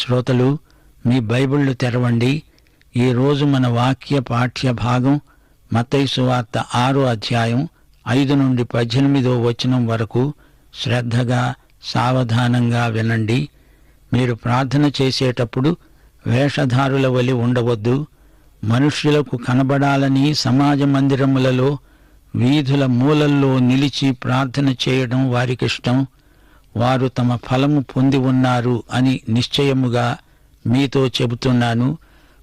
శ్రోతలు, మీ బైబిళ్లు తెరవండి. ఈరోజు మన వాక్య పాఠ్య భాగం మత్తయి సువార్త 6వ అధ్యాయం 5 నుండి 18వ వచనం వరకు శ్రద్ధగా సావధానంగా వినండి. మీరు ప్రార్థన చేసేటప్పుడు వేషధారుల వలె ఉండవద్దు. మనుష్యులకు కనబడాలని సమాజ మందిరములలో, వీధుల మూలల్లో నిలిచి ప్రార్థన చేయడం వారికిష్టం. వారు తమ ఫలము పొంది ఉన్నారు అని నిశ్చయముగా మీతో చెబుతున్నాను.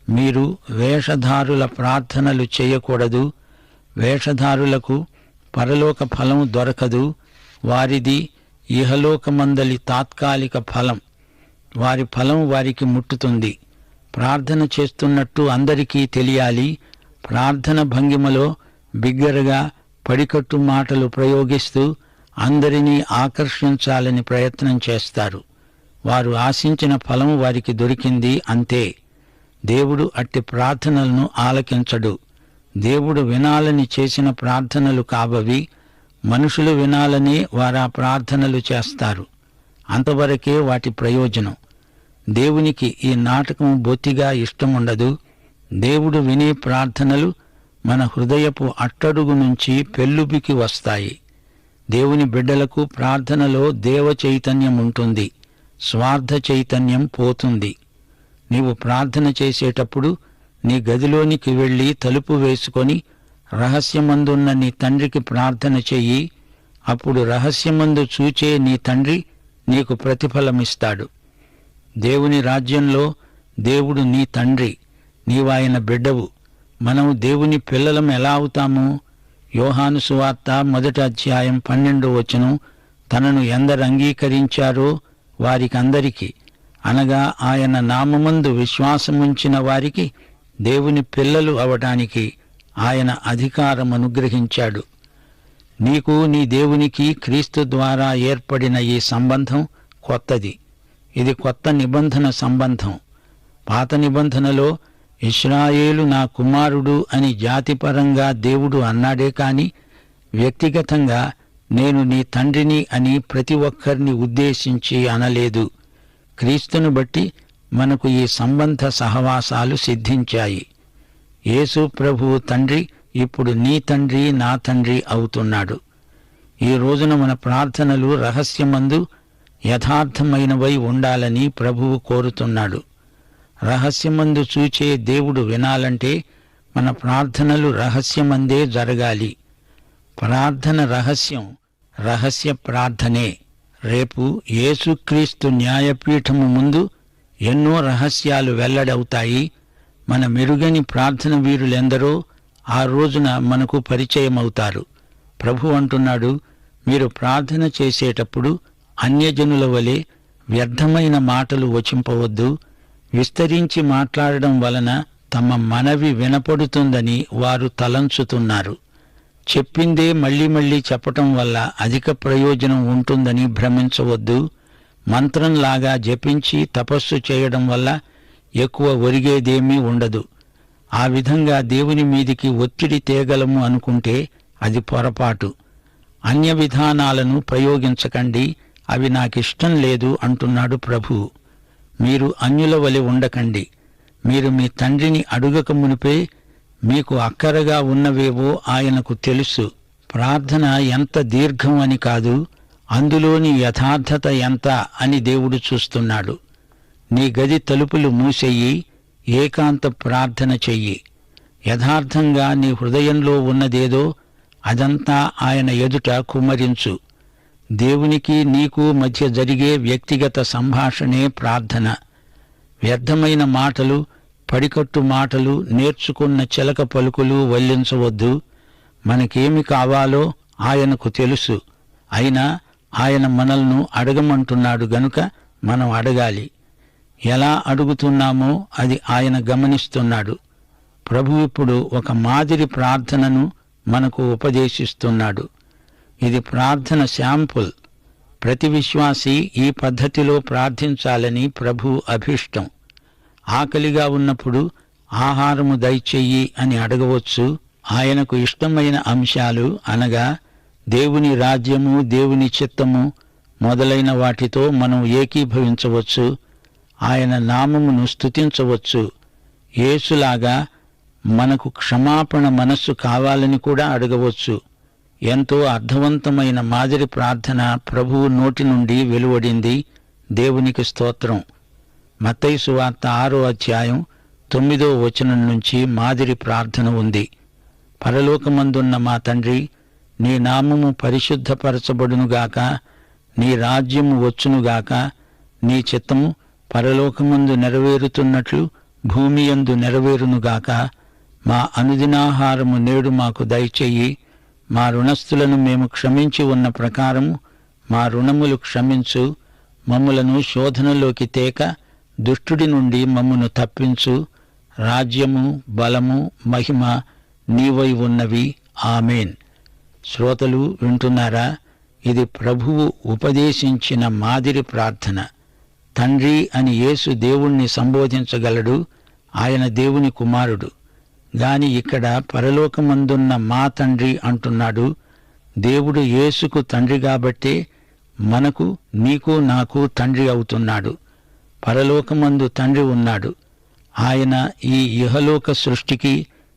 మీరు వేషధారుల ప్రార్థనలు చేయకూడదు. వేషధారులకు పరలోక ఫలం దొరకదు. వారిది ఇహలోకమందలి తాత్కాలిక ఫలం. వారి ఫలం వారికి ముట్టుతుంది. ప్రార్థన చేస్తున్నట్టు అందరికీ తెలియాలి. ప్రార్థన భంగిమలో బిగ్గరగా పడికట్టు మాటలు ప్రయోగిస్తూ అందరినీ ఆకర్షించాలని ప్రయత్నం చేస్తారు. వారు ఆశించిన ఫలం వారికి దొరికింది, అంతే. దేవుడు అట్టి ప్రార్థనలను ఆలకించడు. దేవుడు వినాలని చేసిన ప్రార్థనలు కాబవి. మనుషులు వినాలని వారా ప్రార్థనలు చేస్తారు. అంతవరకే వాటి ప్రయోజనం. దేవునికి ఈ నాటకం బొత్తిగా ఇష్టముండదు. దేవుడు వినే ప్రార్థనలు మన హృదయపు అట్టడుగు నుంచి పెల్లుబికి వస్తాయి. దేవుని బిడ్డలకు ప్రార్థనలో దేవ చైతన్యం ఉంటుంది. స్వార్థ చైతన్యం పోతుంది. నీవు ప్రార్థన చేసేటప్పుడు నీ గదిలోనికి వెళ్లి తలుపు వేసుకొని రహస్యమందున్న నీ తండ్రికి ప్రార్థన చెయ్యి. అప్పుడు రహస్యమందు చూచే నీ తండ్రి నీకు ప్రతిఫలమిస్తాడు. దేవుని రాజ్యంలో దేవుడు నీ తండ్రి, నీవాయన బిడ్డవు. మనం దేవుని పిల్లలం ఎలా అవుతాము? యోహాను సువార్త 1వ అధ్యాయం 12వ వచనం, తనను ఎందరు అంగీకరించారో వారికందరికీ, అనగా ఆయన నామమందు విశ్వాసముంచిన వారికి దేవుని పిల్లలు అవటానికి ఆయన అధికారం అనుగ్రహించాడు. నీకు నీ దేవునికి క్రీస్తు ద్వారా ఏర్పడిన ఈ సంబంధం కొత్తది. ఇది కొత్త నిబంధన సంబంధం. పాత నిబంధనలో ఇశ్రాయేలు నా కుమారుడు అని జాతిపరంగా దేవుడు అన్నాడే కాని వ్యక్తిగతంగా నేను నీ తండ్రిని అని ప్రతి ఒక్కరిని ఉద్దేశించి అనలేదు. క్రీస్తును బట్టి మనకు ఈ సంబంధ సహవాసాలు సిద్ధించాయి. యేసు ప్రభువు తండ్రి ఇప్పుడు నీ తండ్రి, నా తండ్రి అవుతున్నాడు. ఈ రోజున మన ప్రార్థనలు రహస్యమందు యథార్థమైనవై ఉండాలని ప్రభువు కోరుతున్నాడు. రహస్యమందు చూచే దేవుడు వినాలంటే మన ప్రార్థనలు రహస్యమందే జరగాలి. ప్రార్థన రహస్యం, రహస్య ప్రార్థనే. రేపు యేసుక్రీస్తు న్యాయపీఠము ముందు ఎన్నో రహస్యాలు వెల్లడవుతాయి. మన మెరుగని ప్రార్థన వీరులెందరో ఆ రోజున మనకు పరిచయమవుతారు. ప్రభు అంటున్నాడు, మీరు ప్రార్థన చేసేటప్పుడు అన్యజనుల వలె వ్యర్థమైన మాటలు వచింపవద్దు. విస్తరించి మాట్లాడడం వలన తమ మనవి వినపడుతుందని వారు తలంచుతున్నారు. చెప్పిందే మళ్లీ మళ్లీ చెప్పటం వల్ల అధిక ప్రయోజనం ఉంటుందని భ్రమించవద్దు. మంత్రంలాగా జపించి తపస్సు చేయడం వల్ల ఎక్కువ ఒరిగేదేమీ ఉండదు. ఆ విధంగా దేవుని మీదికి ఒత్తిడి తేగలము అనుకుంటే అది పొరపాటు. అన్య విధానాలను ప్రయోగించకండి, అవి నాకిష్టం లేదు అంటున్నాడు ప్రభువు. మీరు అన్యుల వలె ఉండకండి. మీరు మీ తండ్రిని అడుగక మునిపే మీకు అక్కరగా ఉన్నవేవో ఆయనకు తెలుసు. ప్రార్థన ఎంత దీర్ఘం అని కాదు, అందులోని యథార్థత ఎంత అని దేవుడు చూస్తున్నాడు. నీ గది తలుపులు మూసెయ్యి, ఏకాంత ప్రార్థన చెయ్యి. యథార్థంగా నీ హృదయంలో ఉన్నదేదో అదంతా ఆయన ఎదుట కుమ్మరించు. దేవునికి నీకు మధ్య జరిగే వ్యక్తిగత సంభాషణే ప్రార్థన. వ్యర్థమైన మాటలు, పడికట్టు మాటలు, నేర్చుకున్న చిలక పలుకులు వల్లించవద్దు. మనకేమి కావాలో ఆయనకు తెలుసు. అయినా ఆయన మనల్ని అడగమంటున్నాడు గనుక మనం అడగాలి. ఎలా అడుగుతున్నామో అది ఆయన గమనిస్తున్నాడు. ప్రభు ఇప్పుడు ఒక మాదిరి ప్రార్థనను మనకు ఉపదేశిస్తున్నాడు. ఇది ప్రార్థన శాంపుల్. ప్రతి విశ్వాసి ఈ పద్ధతిలో ప్రార్థించాలని ప్రభు అభీష్టం. ఆకలిగా ఉన్నప్పుడు ఆహారము దయచెయ్యి అని అడగవచ్చు. ఆయనకు ఇష్టమైన అంశాలు అనగా దేవుని రాజ్యము, దేవుని చిత్తము మొదలైన వాటితో మనం ఏకీభవించవచ్చు. ఆయన నామమును స్తుతించవచ్చు. యేసులాగా మనకు క్షమాపణ మనస్సు కావాలని కూడా అడగవచ్చు. ఎంతో అర్థవంతమైన మాదిరి ప్రార్థన ప్రభువు నోటి నుండి వెలువడింది. దేవునికి స్తోత్రం. మత్తయి సువార్త 6వ అధ్యాయం 9వ వచనం నుంచి మాదిరి ప్రార్థన ఉంది. పరలోకమందున్న మా తండ్రి, నీ నామము పరిశుద్ధపరచబడునుగాక, నీ రాజ్యము వచ్చునుగాక, నీ చిత్తము పరలోకమందు నెరవేరుతున్నట్లు భూమియందు నెరవేరునుగాక. మా అనుదినాహారము నేడు మాకు దయచెయ్యి. మా రుణస్థులను మేము క్షమించి ఉన్న ప్రకారము మా రుణములు క్షమించు. మమ్ములను శోధనలోకి తేక దుష్టుడి నుండి మమ్మును తప్పించు. రాజ్యము, బలము, మహిమ నీవై ఉన్నవి. ఆమేన్. శ్రోతలు వింటున్నారా? ఇది ప్రభువు ఉపదేశించిన మాదిరి ప్రార్థన. తండ్రి అని యేసు దేవుణ్ణి సంబోధించగలడు. ఆయన దేవుని కుమారుడు. గాని ఇక్కడ పరలోకమందున్న మా తండ్రి అంటున్నాడు. దేవుడు యేసుకు తండ్రి కాబట్టే మనకు, నీకు, నాకు తండ్రి అవుతున్నాడు. పరలోకమందు తండ్రి ఉన్నాడు. ఆయన ఈ ఇహలోక సృష్టికి,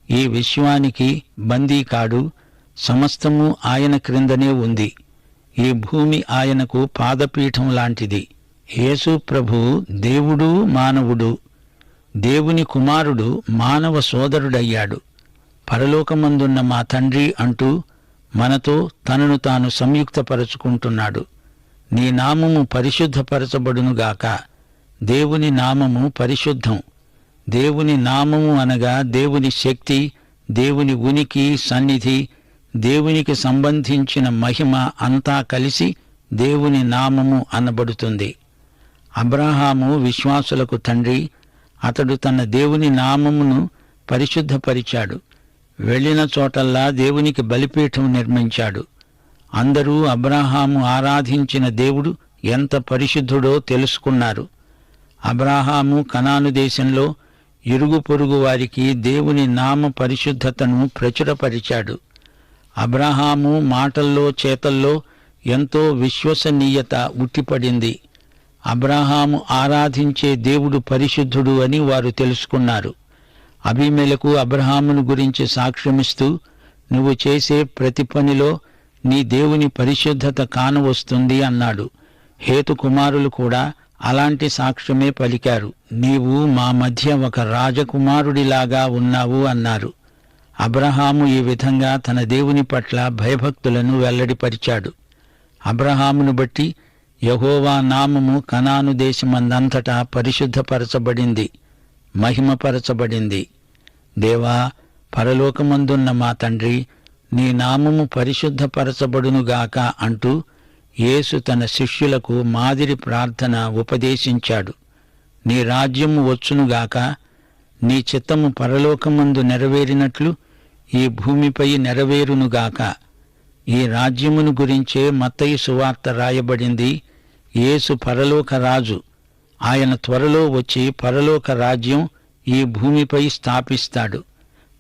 ఈ విశ్వానికి బందీ కాడు. సమస్తము ఆయన క్రిందనే ఉంది. ఈ భూమి ఆయనకు పాదపీఠం లాంటిది. యేసు ప్రభు దేవుడు, మానవుడు. దేవుని కుమారుడు మానవ సోదరుడయ్యాడు. పరలోకమందున్న మా తండ్రి అంటూ మనతో తనను తాను సంయుక్తపరచుకుంటున్నాడు. నీ నామము పరిశుద్ధపరచబడునుగాక. దేవుని నామము పరిశుద్ధం. దేవుని నామము అనగా దేవుని శక్తి, దేవుని ఉనికి, సన్నిధి, దేవునికి సంబంధించిన మహిమ అంతా కలిసి దేవుని నామము అనబడుతుంది. అబ్రహాము విశ్వాసులకు తండ్రి. అతడు తన దేవుని నామమును పరిశుద్ధపరిచాడు. వెళ్ళిన చోటల్లా దేవునికి బలిపీఠం నిర్మించాడు. అందరూ అబ్రహాము ఆరాధించిన దేవుడు ఎంత పరిశుద్ధుడో తెలుసుకున్నారు. అబ్రహాము కనాను దేశంలో ఇరుగు పొరుగు వారికి దేవుని నామ పరిశుద్ధతను ప్రచురపరిచాడు. అబ్రహాము మాటల్లో, చేతల్లో ఎంతో విశ్వసనీయత ఉట్టిపడింది. అబ్రహాము ఆరాధించే దేవుడు పరిశుద్ధుడు అని వారు తెలుసుకున్నారు. అబీమెలెకు అబ్రహామును గురించి సాక్ష్యమిస్తూ, నువ్వు చేసే ప్రతి పనిలో నీ దేవుని పరిశుద్ధత కానవస్తుంది అన్నాడు. హేతు కుమారులు కూడా అలాంటి సాక్ష్యమే పలికారు. నీవు మా మధ్య ఒక రాజకుమారుడిలాగా ఉన్నావు అన్నారు. అబ్రహాము ఈ విధంగా తన దేవుని పట్ల భయభక్తులను వెల్లడిపరిచాడు. అబ్రహామును బట్టి యెహోవా నామము కనాను దేశమందంతటా పరిశుద్ధపరచబడింది, మహిమపరచబడింది. దేవా, పరలోకమందున్న మా తండ్రి, నీ నామము పరిశుద్ధపరచబడునుగాక అంటూ యేసు తన శిష్యులకు మాదిరి ప్రార్థన ఉపదేశించాడు. నీ రాజ్యము వచ్చునుగాక, నీ చిత్తము పరలోకమందు నెరవేరినట్లు ఈ భూమిపై నెరవేరునుగాక. ఈ రాజ్యమును గురించే మత్తయి సువార్త రాయబడింది. యేసు పరలోక రాజు. ఆయన త్వరలో వచ్చి పరలోక రాజ్యం ఈ భూమిపై స్థాపిస్తాడు.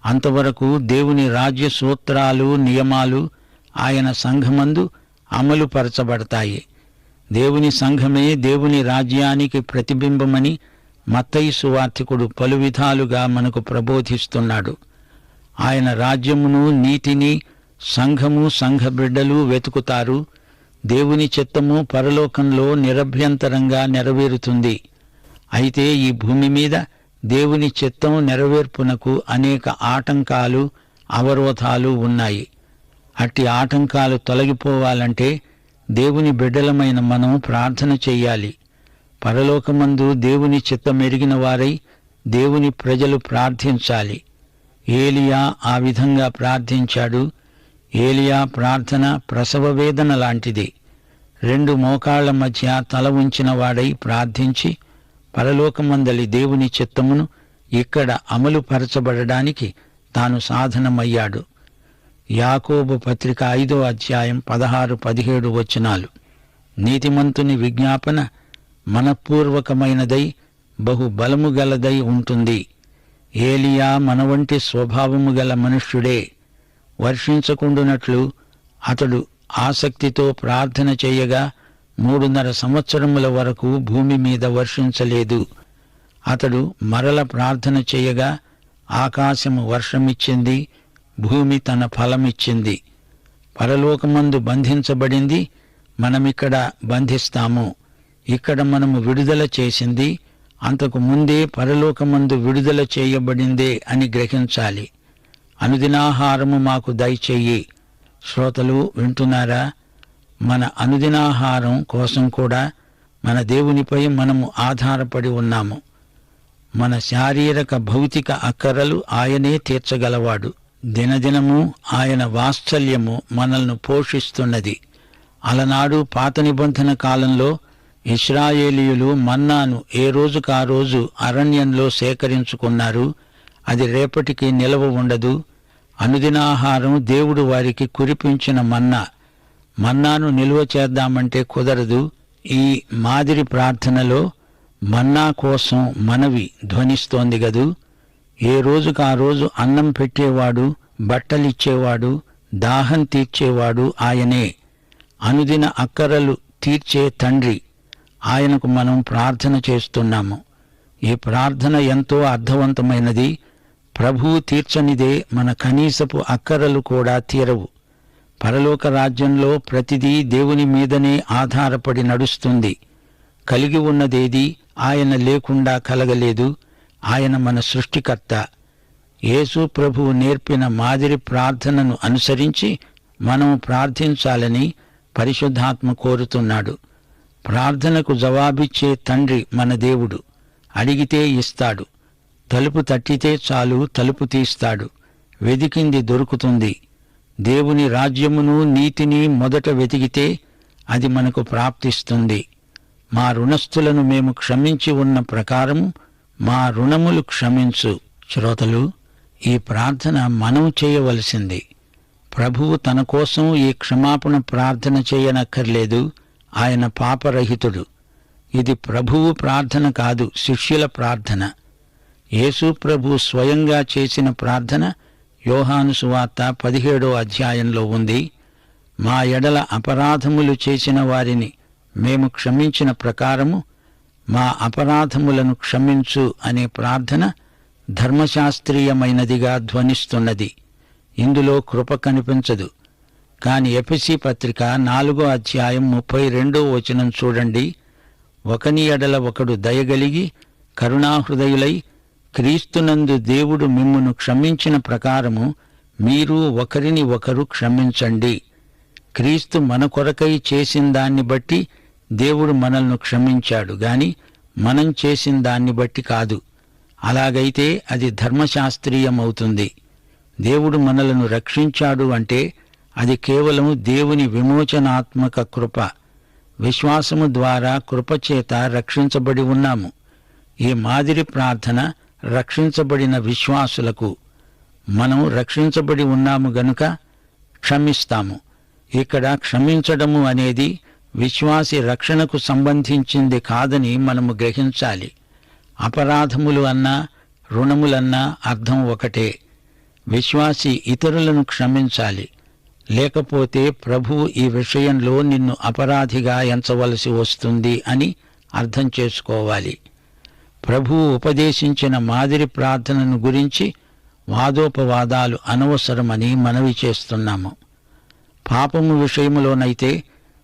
అంతవరకు దేవుని రాజ్య సూత్రాలు, నియమాలు ఆయన సంఘమందు అమలుపరచబడతాయి. దేవుని సంఘమే దేవుని రాజ్యానికి ప్రతిబింబమని మత్తయి సువార్తికుడు పలు విధాలుగా మనకు ప్రబోధిస్తున్నాడు. ఆయన రాజ్యమును, నీతిని సంఘము, సంఘ బిడ్డలు వెతుకుతారు. దేవుని చిత్తము పరలోకంలో నిరభ్యంతరంగా నెరవేరుతుంది. అయితే ఈ భూమి మీద దేవుని చిత్తం నెరవేర్పునకు అనేక ఆటంకాలు, అవరోధాలు ఉన్నాయి. అట్టి ఆటంకాలు తొలగిపోవాలంటే దేవుని బిడ్డలమైన మనం ప్రార్థన చెయ్యాలి. పరలోకమందు దేవుని చిత్తమెరిగిన వారై దేవుని ప్రజలు ప్రార్థించాలి. ఏలియా ఆ విధంగా ప్రార్థించాడు. ఏలియా ప్రార్థన ప్రసవ వేదన లాంటిది. 2 మోకాళ్ల మధ్య తల ఉంచిన వాడై ప్రార్థించి పరలోకమందలి దేవుని చిత్తమును ఇక్కడ అమలుపరచబడడానికి తాను సాధనమయ్యాడు. యాకోబు పత్రిక 5వ అధ్యాయం 16-17 వచనాలు. నీతిమంతుని విజ్ఞాపన మనఃపూర్వకమైనదై బహు బలము గలదై ఉంటుంది. ఏలియా మన వంటి స్వభావము గల మనుష్యుడే. వర్షించకుండునట్లు అతడు ఆసక్తితో ప్రార్థన చేయగా 3.5 సంవత్సరముల వరకు భూమి మీద వర్షించలేదు. అతడు మరల ప్రార్థన చేయగా ఆకాశము వర్షమిచ్చింది, భూమి తన ఫలమిచ్చింది. పరలోకమందు బంధించబడింది మనమిక్కడ బంధిస్తాము. ఇక్కడ మనము విడుదల చేసింది అంతకు ముందే పరలోకమందు విడుదల చేయబడిందే అని గ్రహించాలి. అనుదినాహారము మాకు దయచెయ్యి. శ్రోతలు వింటున్నారా? మన అనుదినాహారం కోసం కూడా మన దేవునిపై మనము ఆధారపడి ఉన్నాము. మన శారీరక భౌతిక అక్కరలు ఆయనే తీర్చగలవాడు. దినదినము ఆయన వాత్సల్యము మనల్ని పోషిస్తున్నది. అలనాడు పాత నిబంధన కాలంలో ఇశ్రాయేలీయులు మన్నాను ఏ రోజుకా రోజు అరణ్యంలో సేకరించుకున్నారు. అది రేపటికి నిలవ ఉండదు. అనుదినాహారం దేవుడు వారికి కురిపించిన మన్నాను నిల్వ చేద్దామంటే కుదరదు. ఈ మాదిరి ప్రార్థనలో మన్నా కోసం మనవి ధ్వనిస్తోంది గదూ. ఏ రోజుకా రోజు అన్నం పెట్టేవాడు, బట్టలిచ్చేవాడు, దాహం తీర్చేవాడు ఆయనే. అనుదిన అక్కరలు తీర్చే తండ్రి. ఆయనకు మనం ప్రార్థన చేస్తున్నాము. ఈ ప్రార్థన ఎంతో అర్థవంతమైనది. ప్రభువు తీర్చనిదే మన కనీసపు అక్కరలు కూడా తీరవు. పరలోక రాజ్యంలో ప్రతిదీ దేవుని మీదనే ఆధారపడి నడుస్తుంది. కలిగి ఉన్నదేది ఆయన లేకుండా కలగలేదు. ఆయన మన సృష్టికర్త. యేసు ప్రభువు నేర్పిన మాదిరి ప్రార్థనను అనుసరించి మనం ప్రార్థించాలని పరిశుద్ధాత్మ కోరుతున్నాడు. ప్రార్థనకు జవాబిచ్చే తండ్రి మన దేవుడు. అడిగితే ఇస్తాడు. తలుపు తట్టితే చాలు తలుపు తీస్తాడు. వెదికింది దొరుకుతుంది. దేవుని రాజ్యమును నీతిని మొదట వెతికితే అది మనకు ప్రాప్తిస్తుంది. మా రుణస్థులను మేము క్షమించి ఉన్న ప్రకారము మా రుణములు క్షమించు. శ్రోతలు, ఈ ప్రార్థన మనం చేయవలసింది. ప్రభువు తన కోసం ఈ క్షమాపణ ప్రార్థన చేయనక్కర్లేదు. ఆయన పాపరహితుడు. ఇది ప్రభువు ప్రార్థన కాదు, శిష్యుల ప్రార్థన. యేసు ప్రభు స్వయంగా చేసిన ప్రార్థన యోహాను సువార్త 17వ అధ్యాయంలో ఉంది. మా ఎడల అపరాధములు చేసిన వారిని మేము క్షమించిన ప్రకారము మా అపరాధములను క్షమించు అనే ప్రార్థన ధర్మశాస్త్రీయమైనదిగా ధ్వనిస్తున్నది. ఇందులో కృప కనిపించదు. కాని ఎఫెసీ పత్రిక 4వ అధ్యాయం 32వ వచనం చూడండి. ఒకని ఎడల ఒకడు దయగలిగి కరుణాహృదయులై క్రీస్తునందు దేవుడు మిమ్మును క్షమించిన ప్రకారము మీరు ఒకరిని ఒకరు క్షమించండి. క్రీస్తు మన కొరకై చేసిన దాన్ని బట్టి దేవుడు మనల్ని క్షమించాడు గాని మనం చేసిన దాన్ని బట్టి కాదు. అలాగైతే అది ధర్మశాస్త్రీయమవుతుంది. దేవుడు మనలను రక్షించాడు అంటే అది కేవలం దేవుని విమోచనాత్మక కృప. విశ్వాసము ద్వారా కృపచేత రక్షించబడి ఉన్నాము. ఈ మాదిరి ప్రార్థన రక్షించబడిన విశ్వాసులకు. మనం రక్షించబడి ఉన్నాము గనుక క్షమిస్తాము. ఇక్కడ క్షమించడము అనేది విశ్వాసి రక్షణకు సంబంధించింది కాదని మనము గ్రహించాలి. అపరాధములు అన్నా రుణములన్నా అర్థం ఒకటే. విశ్వాసి ఇతరులను క్షమించాలి. లేకపోతే ప్రభువు ఈ విషయంలో నిన్ను అపరాధిగా ఎంచవలసి వస్తుంది అని అర్థం చేసుకోవాలి. ప్రభువు ఉపదేశించిన మాదిరి ప్రార్థనను గురించి వాదోపవాదాలు అనవసరమని మనవి చేస్తున్నాము. పాపము విషయములోనైతే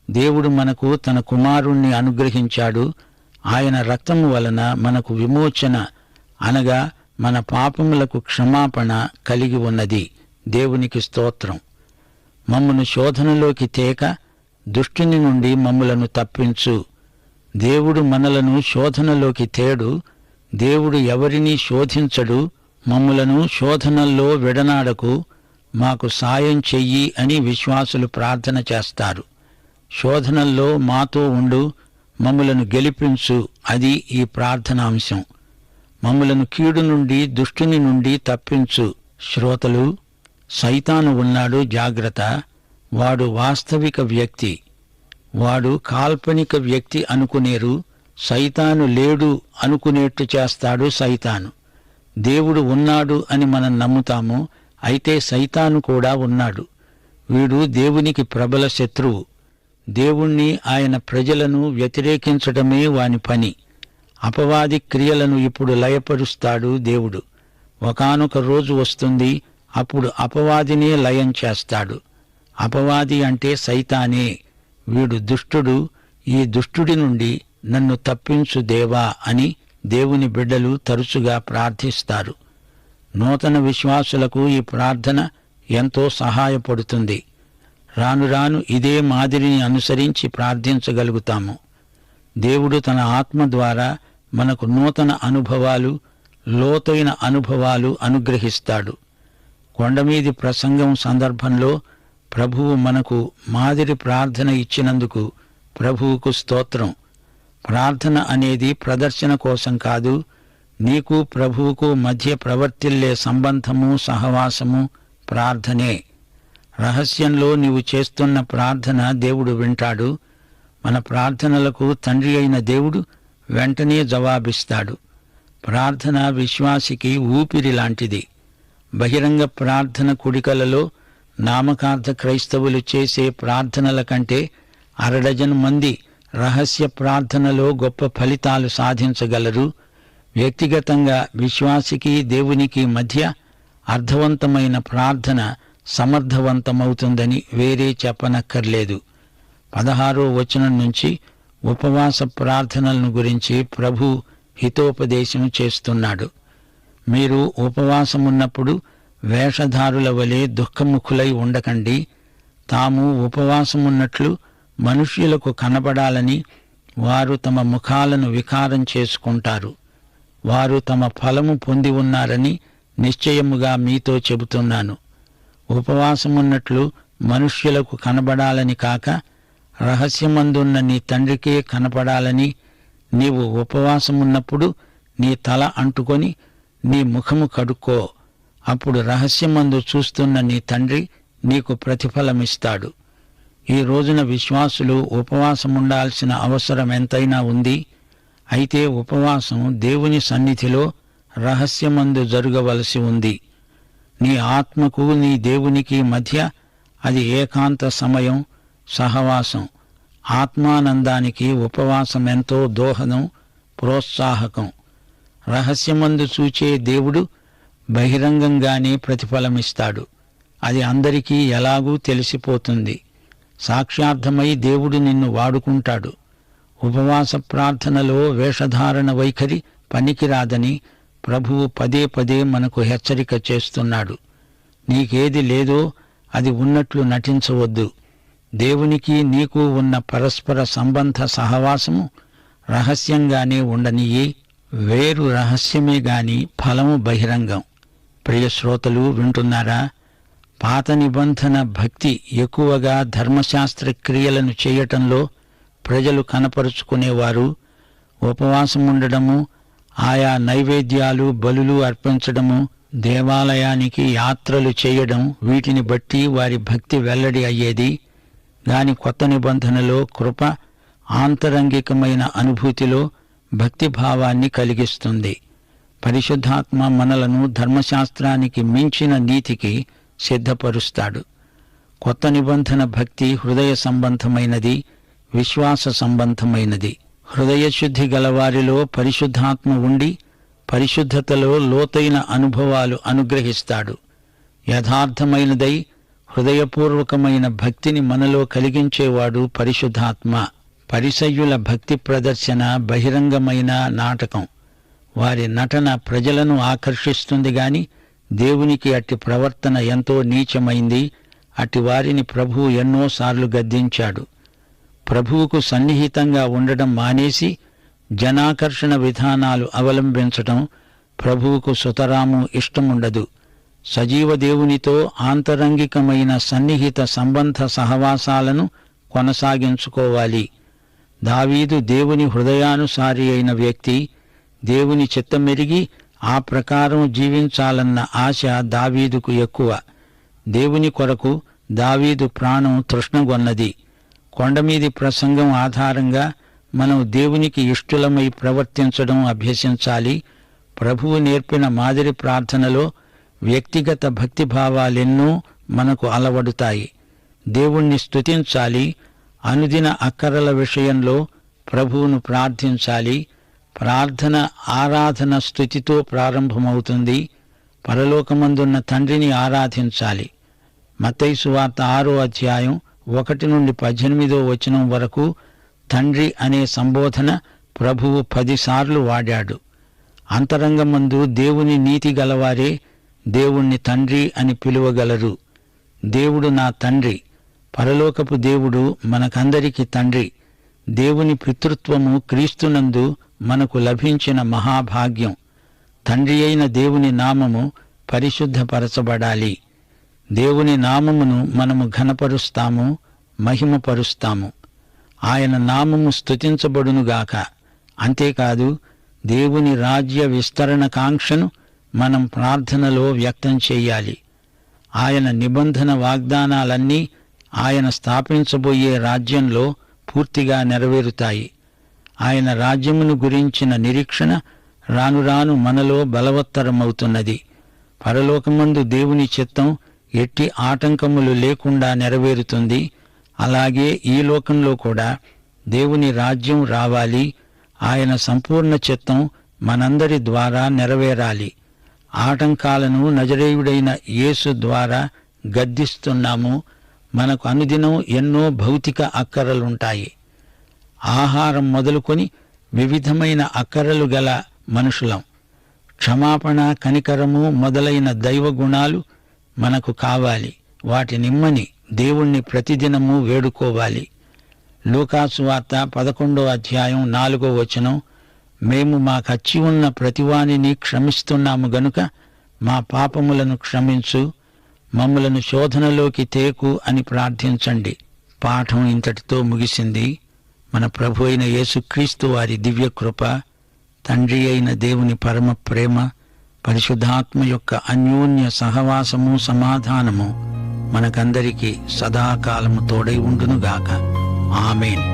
దేవుడు మనకు తన కుమారుణ్ణి అనుగ్రహించాడు. ఆయన రక్తము వలన మనకు విమోచన అనగా మన పాపములకు క్షమాపణ కలిగి ఉన్నది. దేవునికి స్తోత్రం. మమ్మను శోధనలోకి తేక దుష్టుని నుండి మమ్ములను తప్పించు. దేవుడు మనలను శోధనలోకి తేడు. దేవుడు ఎవరినీ శోధించడు. మమ్ములను శోధనల్లో విడనాడకు, మాకు సాయం చెయ్యి అని విశ్వాసులు ప్రార్థన చేస్తారు. శోధనల్లో మాతో ఉండు, మమ్ములను గెలిపించు. అది ఈ ప్రార్థనాంశం. మమ్ములను కీడు నుండి దుష్టుని నుండి తప్పించు. శ్రోతలు, సైతాను ఉన్నాడు, జాగ్రత్త. వాడు వాస్తవిక వ్యక్తి. వాడు కాల్పనిక వ్యక్తి అనుకునేరు. సైతాను లేడు అనుకునేట్టు చేస్తాడు సైతాను. దేవుడు ఉన్నాడు అని మనం నమ్ముతాము. అయితే సైతాను కూడా ఉన్నాడు. వీడు దేవునికి ప్రబల శత్రువు. దేవుణ్ణి, ఆయన ప్రజలను వ్యతిరేకించటమే వాని పని. అపవాది క్రియలను ఇప్పుడు లయపరుస్తాడు దేవుడు. ఒకానొక రోజు వస్తుంది, అప్పుడు అపవాదినే లయం చేస్తాడు. అపవాది అంటే సైతానే. వీడు దుష్టుడు, ఈ దుష్టుడి నుండి నన్ను తప్పించు దేవా అని దేవుని బిడ్డలు తరచుగా ప్రార్థిస్తారు. నూతన విశ్వాసులకు ఈ ప్రార్థన ఎంతో సహాయపడుతుంది. రాను రాను ఇదే మాదిరిని అనుసరించి ప్రార్థించగలుగుతాము. దేవుడు తన ఆత్మ ద్వారా మనకు నూతన అనుభవాలు, లోతైన అనుభవాలు అనుగ్రహిస్తాడు. కొండమీది ప్రసంగం సందర్భంలో ప్రభువు మనకు మాదిరి ప్రార్థన ఇచ్చినందుకు ప్రభువుకు స్తోత్రం. ప్రార్థన అనేది ప్రదర్శన కోసం కాదు, నీకు ప్రభువుకు మధ్య ప్రవర్తిల్లే సంబంధము, సహవాసము ప్రార్థనే. రహస్యంలో నీవు చేస్తున్న ప్రార్థన దేవుడు వింటాడు. మన ప్రార్థనలకు తండ్రి అయిన దేవుడు వెంటనే జవాబిస్తాడు. ప్రార్థన విశ్వాసికి ఊపిరి లాంటిది. బహిరంగ ప్రార్థన కుడికలలో నామకార్థ క్రైస్తవులు చేసే ప్రార్థనల కంటే అరడజను మంది రహస్య ప్రార్థనలో గొప్ప ఫలితాలు సాధించగలరు. వ్యక్తిగతంగా విశ్వాసికి దేవునికి మధ్య అర్థవంతమైన ప్రార్థన సమర్థవంతమవుతుందని వేరే చెప్పనక్కర్లేదు. 16వ వచనం నుంచి ఉపవాస ప్రార్థనలను గురించి ప్రభు హితోపదేశం చేస్తున్నాడు. మీరు ఉపవాసమున్నప్పుడు వేషధారుల వలె దుఃఖముఖులై ఉండకండి. తాము ఉపవాసమున్నట్లు మనుష్యులకు కనబడాలని వారు తమ ముఖాలను వికారం చేసుకుంటారు. వారు తమ ఫలము పొంది ఉన్నారని నిశ్చయముగా మీతో చెబుతున్నాను. ఉపవాసమున్నట్లు మనుష్యులకు కనబడాలని కాక రహస్యమందున్న నీ తండ్రికే కనపడాలని నీవు ఉపవాసమున్నప్పుడు నీ తల అంటుకొని నీ ముఖము కడుక్కో. అప్పుడు రహస్యమందు చూస్తున్న నీ తండ్రి నీకు ప్రతిఫలమిస్తాడు. ఈ రోజున విశ్వాసులు ఉపవాసముండాల్సిన అవసరం ఎంతైనా ఉంది. అయితే ఉపవాసం దేవుని సన్నిధిలో రహస్యమందు జరగవలసి ఉంది. నీ ఆత్మకు నీ దేవునికి మధ్య అది ఏకాంత సమయం, సహవాసం. ఆత్మానందానికి ఉపవాసం ఎంతో దోహదం, ప్రోత్సాహకం. రహస్యమందు చూచే దేవుడు బహిరంగంగానే ప్రతిఫలమిస్తాడు. అది అందరికీ ఎలాగూ తెలిసిపోతుంది. సాక్ష్యార్థమై దేవుడు నిన్ను వాడుకుంటాడు. ఉపవాస ప్రార్థనలో వేషధారణ వైఖరి పనికిరాదని ప్రభువు పదే పదే మనకు హెచ్చరిక చేస్తున్నాడు. నీకేది లేదో అది ఉన్నట్లు నటించవద్దు. దేవునికి నీకు ఉన్న పరస్పర సంబంధ సహవాసము రహస్యంగానే ఉండనియ్యి. వేరు రహస్యమే గాని ఫలము బహిరంగం. ప్రియ శ్రోతలు వింటున్నారా? పాత నిబంధన భక్తి ఎక్కువగా ధర్మశాస్త్ర క్రియలను చేయటంలో ప్రజలు కనపరుచుకునేవారు. ఉపవాసముండడము, ఆయా నైవేద్యాలు, బలులు అర్పించడము, దేవాలయానికి యాత్రలు చేయడం, వీటిని బట్టి వారి భక్తి వెల్లడి అయ్యేది. గాని కొత్త నిబంధనలో కృప ఆంతరంగికమైన అనుభూతిలో భక్తిభావాన్ని కలిగిస్తుంది. పరిశుద్ధాత్మ మనలను ధర్మశాస్త్రానికి మించిన నీతికి సిద్ధపరుస్తాడు. కొత్త నిబంధన భక్తి హృదయ సంబంధమైనది, విశ్వాస సంబంధమైనది. హృదయశుద్ధి గలవారిలో పరిశుద్ధాత్మ ఉండి పరిశుద్ధతలో లోతైన అనుభవాలు అనుగ్రహిస్తాడు. యథార్థమైనదై హృదయపూర్వకమైన భక్తిని మనలో కలిగించేవాడు పరిశుద్ధాత్మ. పరిసయ్యుల భక్తి ప్రదర్శన బహిరంగమైన నాటకం. వారి నటన ప్రజలను ఆకర్షిస్తుంది గాని దేవునికి అట్టి ప్రవర్తన ఎంతో నీచమైంది. అట్టి వారిని ప్రభువు ఎన్నోసార్లు గద్దించాడు. ప్రభువుకు సన్నిహితంగా ఉండడం మానేసి జనాకర్షణ విధానాలు అవలంబించటం ప్రభువుకు సుతరాము ఇష్టముండదు. సజీవ దేవునితో ఆంతరంగికమైన సన్నిహిత సంబంధ సహవాసాలను కొనసాగించుకోవాలి. దావీదు దేవుని హృదయానుసారి అయిన వ్యక్తి. దేవుని చిత్తమెరిగి ఆ ప్రకారం జీవించాలన్న ఆశ దావీదుకు ఎక్కువ. దేవుని కొరకు దావీదు ప్రాణం తృష్ణగొన్నది. కొండమీది ప్రసంగం ఆధారంగా మనం దేవునికి ఇష్టులమై ప్రవర్తించడం అభ్యసించాలి. ప్రభువు నేర్పిన మాదిరి ప్రార్థనలో వ్యక్తిగత భక్తిభావాలెన్నో మనకు అలవడుతాయి. దేవుణ్ణి స్తుతించాలి. అనుదిన అక్కరల విషయంలో ప్రభువును ప్రార్థించాలి. ప్రార్థన ఆరాధన స్తుతితో ప్రారంభమవుతుంది. పరలోకమందున్న తండ్రిని ఆరాధించాలి. మత్తయి సువార్త 6వ అధ్యాయం 1 నుండి 18వ వచనం వరకు తండ్రి అనే సంబోధన ప్రభువు 10 సార్లు వాడాడు. అంతరంగమందు దేవుని నీతి గలవారే దేవుణ్ణి తండ్రి అని పిలువగలరు. దేవుడు నా తండ్రి. పరలోకపు దేవుడు మనకందరికి తండ్రి. దేవుని పితృత్వము క్రీస్తునందు మనకు లభించిన మహాభాగ్యం. తండ్రి అయిన దేవుని నామము పరిశుద్ధపరచబడాలి. దేవుని నామమును మనము ఘనపరుస్తాము, మహిమపరుస్తాము. ఆయన నామము స్తుతించబడునుగాక. అంతేకాదు, దేవుని రాజ్య విస్తరణ కాంక్షను మనం ప్రార్థనలో వ్యక్తం చెయ్యాలి. ఆయన నిబంధన వాగ్దానాలన్నీ ఆయన స్థాపించబోయే రాజ్యంలో పూర్తిగా నెరవేరుతాయి. ఆయన రాజ్యమును గురించిన నిరీక్షణ రాను రాను మనలో బలవత్తరమవుతున్నది. పరలోకమందు దేవుని చిత్తం ఎట్టి ఆటంకములు లేకుండా నెరవేరుతుంది. అలాగే ఈ లోకంలో కూడా దేవుని రాజ్యం రావాలి. ఆయన సంపూర్ణ చిత్తం మనందరి ద్వారా నెరవేరాలి. ఆటంకాలను నజరేయుడైన యేసు ద్వారా గద్దిస్తున్నాము. మనకు అనుదినం ఎన్నో భౌతిక అక్కరలుంటాయి. ఆహారం మొదలుకొని వివిధమైన అక్కరలు గల మనుషులం. క్షమాపణ, కనికరము మొదలైన దైవ గుణాలు మనకు కావాలి. వాటి నిమ్మని దేవుణ్ణి ప్రతిదినము వేడుకోవాలి. లూకాసు వార్త 11వ అధ్యాయం 4వ వచనం, మేము మాకచ్చి ఉన్న ప్రతివానిని క్షమిస్తున్నాము గనుక మా పాపములను క్షమించు, మమ్ములను శోధనలోకి తేకు అని ప్రార్థించండి. పాఠం ఇంతటితో ముగిసింది. మన ప్రభు అయిన యేసుక్రీస్తు వారి దివ్యకృప, తండ్రి అయిన దేవుని పరమ ప్రేమ, పరిశుద్ధాత్మ యొక్క అన్యోన్య సహవాసము, సమాధానము మనకందరికీ సదాకాలము తోడై ఉండునుగాక. ఆమేన్.